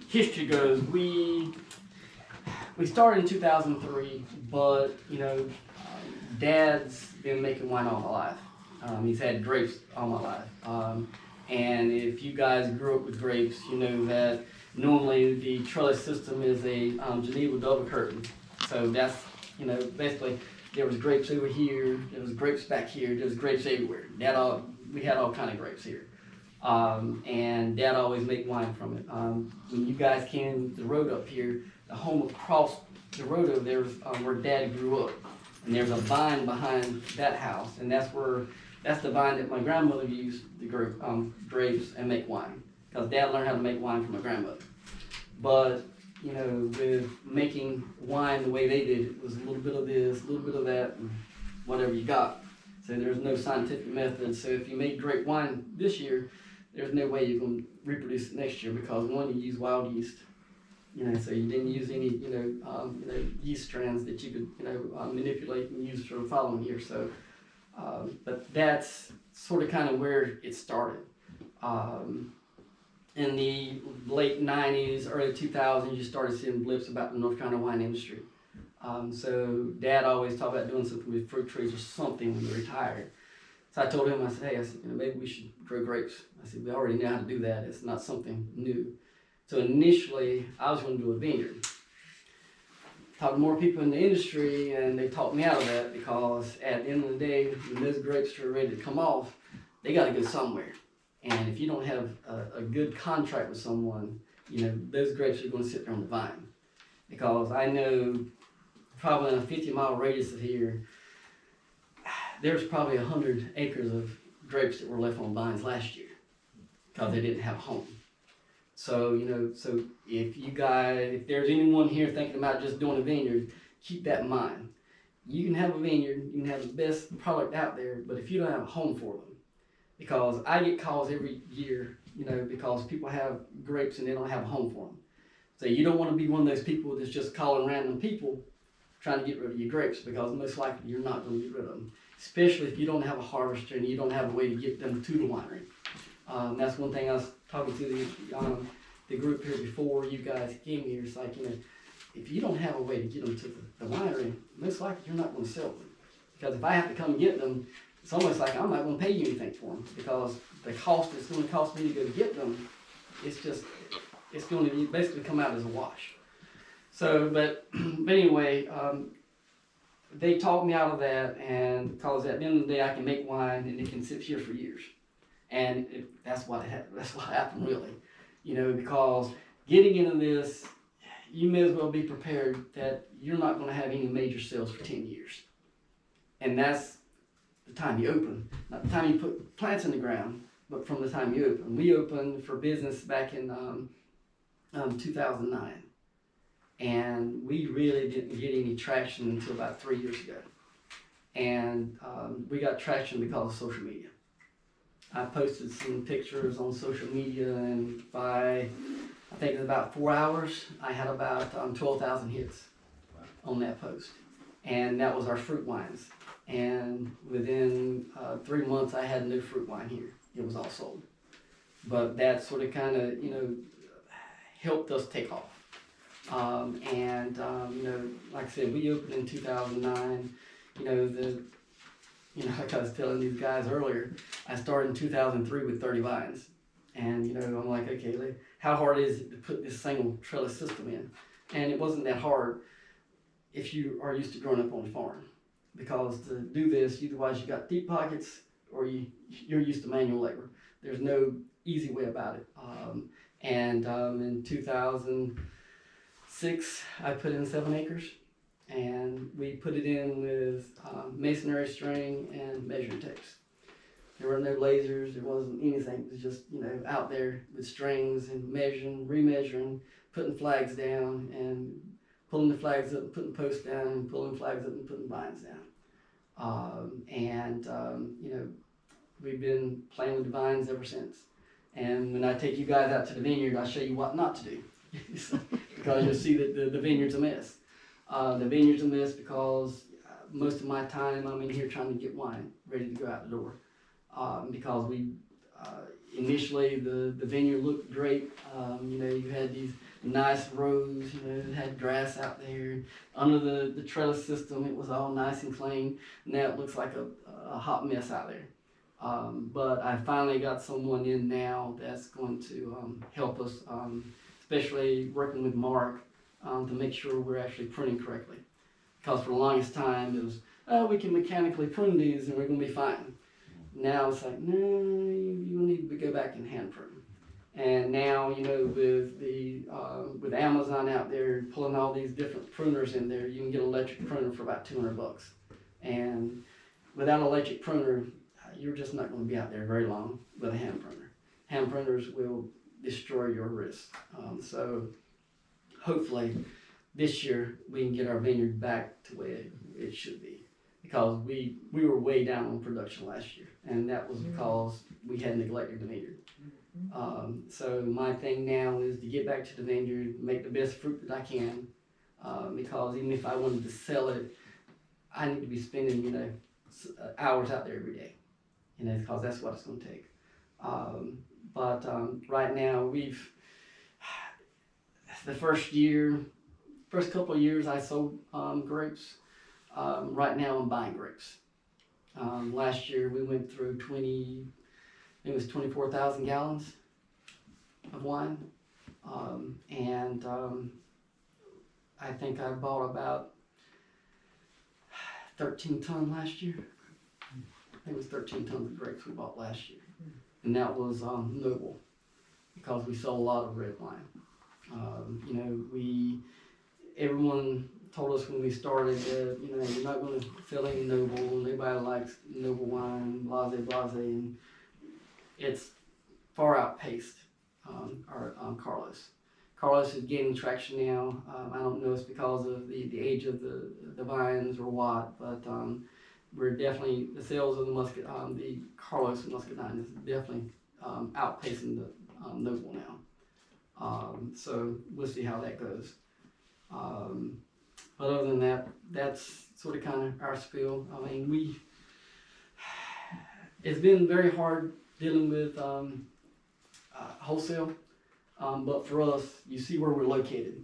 history goes, we started in 2003, but Dad's been making wine all my life. He's had grapes all my life. And if you guys grew up with grapes, you know that normally the trellis system is a Geneva double curtain. So that's, basically there was grapes over here, there was grapes back here, there was grapes everywhere. We had all kind of grapes here. And Dad always made wine from it. When you guys came to the road up here, the home across the road over there was where Dad grew up. And there's a vine behind that house, and that's the vine that my grandmother used to grow grapes and make wine. Because Dad learned how to make wine from my grandmother. But, with making wine the way they did, it was a little bit of this, a little bit of that, and whatever you got. So there's no scientific method. So if you make great wine this year, there's no way you're going to reproduce it next year because one, you use wild yeast. So you didn't use any, yeast strands that you could, manipulate and use for the following year. So, but that's sort of kind of where it started. In the late 90s, early 2000s, you started seeing blips about the North Carolina wine industry. So Dad always talked about doing something with fruit trees or something when he retired. So I told him, I said, maybe we should grow grapes. I said, we already know how to do that. It's not something new. So initially, I was going to do a vineyard. Talked to more people in the industry, and they talked me out of that because at the end of the day, when those grapes are ready to come off, they got to go somewhere. And if you don't have a good contract with someone, those grapes are going to sit there on the vine. Because I know probably in a 50-mile radius of here, there's probably 100 acres of grapes that were left on vines last year because they didn't have a home. So, so if there's anyone here thinking about just doing a vineyard, keep that in mind. You can have a vineyard, you can have the best product out there, but if you don't have a home for them, because I get calls every year, because people have grapes and they don't have a home for them. So you don't want to be one of those people that's just calling random people trying to get rid of your grapes because most likely you're not going to get rid of them, especially if you don't have a harvester and you don't have a way to get them to the winery. That's one thing I was talking to the group here before you guys came here. It's like, if you don't have a way to get them to the winery, most likely you're not going to sell them. Because if I have to come and get them, it's almost like I'm not going to pay you anything for them because the cost it's going to cost me to go get them, it's going to basically come out as a wash. So, but anyway, they talked me out of that, and because at the end of the day I can make wine and it can sit here for years. And that's what happened really, because getting into this, you may as well be prepared that you're not going to have any major sales for 10 years. And that's the time you open, not the time you put plants in the ground, but from the time you open. We opened for business back in 2009. And we really didn't get any traction until about 3 years ago. And we got traction because of social media. I posted some pictures on social media, and by, I think it was about 4 hours, I had about 12,000 hits on that post. And that was our fruit wines. And within 3 months, I had no fruit wine here. It was all sold. But that sort of kind of, helped us take off. Like I said, we opened in 2009. Like I was telling these guys earlier, I started in 2003 with 30 vines. And, I'm like, okay, how hard is it to put this single trellis system in? And it wasn't that hard if you are used to growing up on a farm. Because to do this, otherwise you got deep pockets or you're used to manual labor. There's no easy way about it. In 2006, I put in 7 acres. And we put it in with masonry string and measuring tapes. There were no lasers, there wasn't anything. It was just, out there with strings and measuring, remeasuring, putting flags down and pulling the flags up and putting posts down and pulling flags up and putting vines down. We've been playing with the vines ever since. And when I take you guys out to the vineyard, I'll show you what not to do. Because you'll see that the vineyard's a mess. The vineyard's a mess because most of my time I'm in here trying to get wine ready to go out the door. Because initially the vineyard looked great. You know, you had these nice rows, you know, it had grass out there. Under the trellis system, it was all nice and clean. Now it looks like a hot mess out there. But I finally got someone in now that's going to help us, especially working with Mark, to make sure we're actually pruning correctly. Because for the longest time it was, oh, we can mechanically prune these and we're going to be fine. Now it's like, no, you need to go back and hand prune. And now, you know, with Amazon out there pulling all these different pruners in there, you can get an electric pruner for about $200. And without an electric pruner, you're just not going to be out there very long with a hand pruner. Hand pruners will destroy your wrist. So hopefully this year we can get our vineyard back to where it should be. Because we were way down on production last year, and that was because we had neglected the vineyard. So my thing now is to get back to the vineyard, make the best fruit that I can, because even if I wanted to sell it, I need to be spending, you know, hours out there every day, you know, because that's what it's going to take. But right now the first couple of years I sold grapes. Right now I'm buying grapes. Last year we went through 24,000 gallons of wine. I think I bought about 13 tons last year. I think it was 13 tons of grapes we bought last year. And that was noble because we sold a lot of red wine. You know, everyone told us when we started that, you know, you're not going to sell any noble, nobody likes noble wine, blase, and it's far outpaced our Carlos. Carlos is gaining traction now. I don't know if it's because of the age of the vines or what, but we're definitely, the sales of the Carlos and Muscadine is definitely outpacing the noble now. So we'll see how that goes. But other than that, that's sort of kind of our spiel. I mean, it's been very hard dealing with wholesale, but for us, you see where we're located.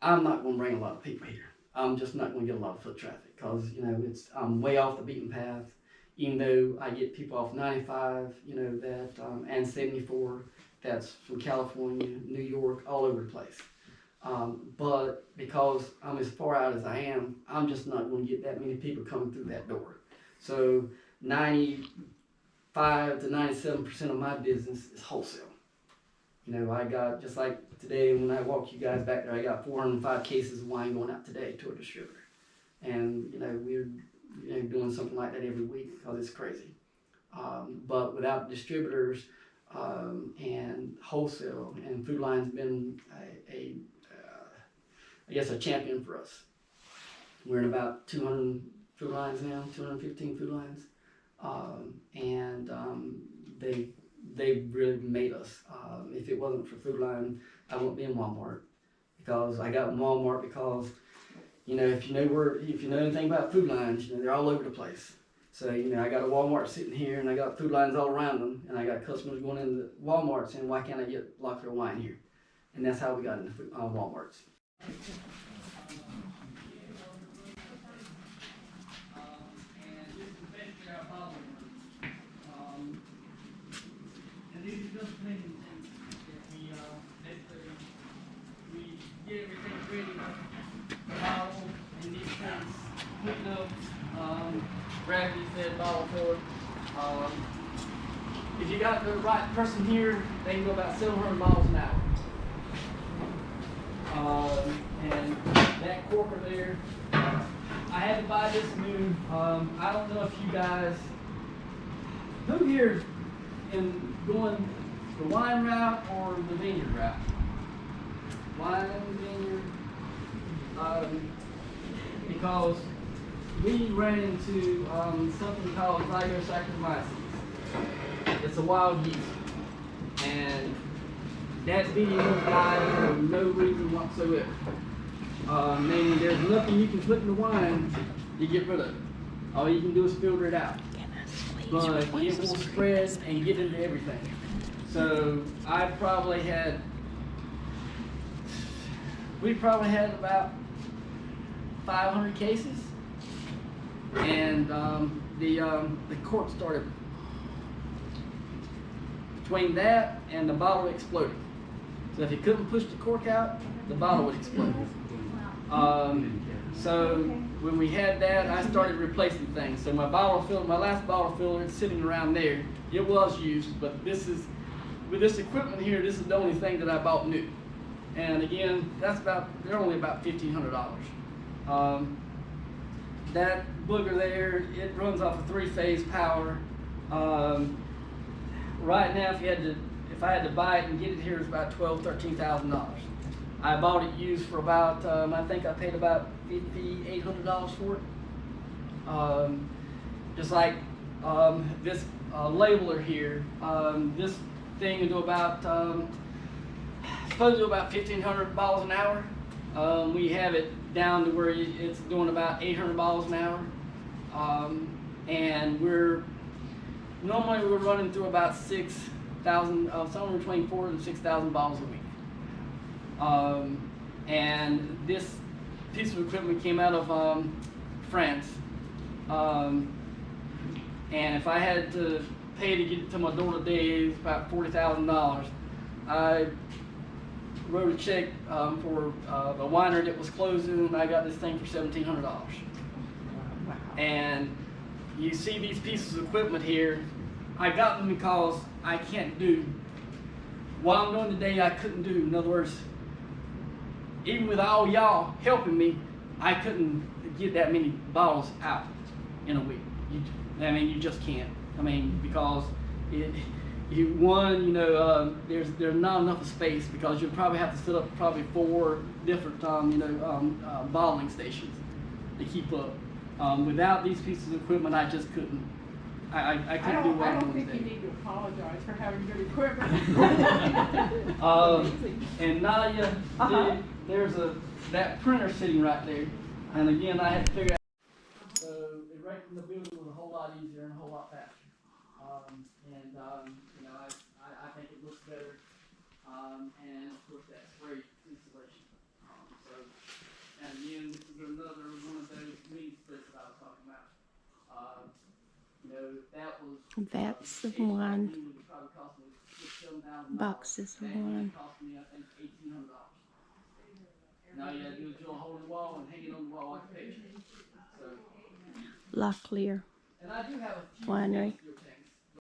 I'm not going to bring a lot of people here. I'm just not going to get a lot of foot traffic because, you know, I'm way off the beaten path. Even though I get people off 95, you know, that and 74, that's from California, New York, all over the place. But because I'm as far out as I am, I'm just not going to get that many people coming through that door. So 95 to 97% of my business is wholesale. You know, I got, just like today when I walked you guys back there, I got 405 cases of wine going out today to a distributor. And, you know, we're doing something like that every week because it's crazy. But without distributors and wholesale, and Food Line's been I guess a champion for us. We're in about 200 food lines now, 215 food lines. They really made us. If it wasn't for Food Line, I wouldn't be in Walmart. Because I got in Walmart because, you know, if you know anything about food lines, you know, they're all over the place. So, you know, I got a Walmart sitting here and I got food lines all around them, and I got customers going into Walmart saying, why can't I get Locklear wine here? And that's how we got into Walmarts. And these are just things that we get everything ready, the bottle, and these things, putting up, gravity fed bottle filler. If you got the right person here, they can go about 700 miles an hour. And that corker there, I had to buy this new. I don't know if you guys, who here in going the wine route or the vineyard route? Wine and vineyard. Because we ran into something called Zygosaccharomyces. It's a wild yeast, and that video died for no reason whatsoever. Meaning there's nothing you can put in the wine to get rid of it. All you can do is filter it out. But it will spread and get into everything. So we probably had about 500 cases, and the cork started. Between that and the bottle exploded. So if you couldn't push the cork out, the bottle would explode. So when we had that, I started replacing things. So my last bottle filler is sitting around there. It was used, but with this equipment here, this is the only thing that I bought new. And again, they're only about $1,500. That booger there, it runs off of 3-phase power. Right now, if I had to buy it and get it here, it's about $12,000–13,000. I bought it used for about, I think I paid about $5,800 for it. Just like this labeler here, this thing will do about, supposed to do about 1,500 bottles an hour. We have it down to where it's doing about 800 bottles an hour, and normally we're running through about 6,000, somewhere between 4,000 and 6,000 bottles a week. And this piece of equipment came out of France. And if I had to pay to get it to my door today, it's about $40,000. I wrote a check for the winery that was closing, and I got this thing for $1,700. And you see these pieces of equipment here, I got them because I can't do what I'm doing today. I couldn't do. In other words, even with all y'all helping me, I couldn't get that many bottles out in a week. You just can't. Because there's not enough space, because you'll probably have to set up probably 4 different bottling stations to keep up. Without these pieces of equipment, I just couldn't. I couldn't do what I'm doing today. I don't think you need to apologize for having good equipment. And Nadia, there's that printer sitting right there, and again, I had to figure out. So erecting the building was a whole lot easier and a whole lot faster. I think it looks better, and of course that spray installation. And again, this is another one of those mini splits that I was talking about. That was. That's the one. Boxes of one. Cost me, I think, $1,800. Now you gotta do it to a hole in the wall and hang it on the wall like a picture. So. Locklear And I do have a few Winery. things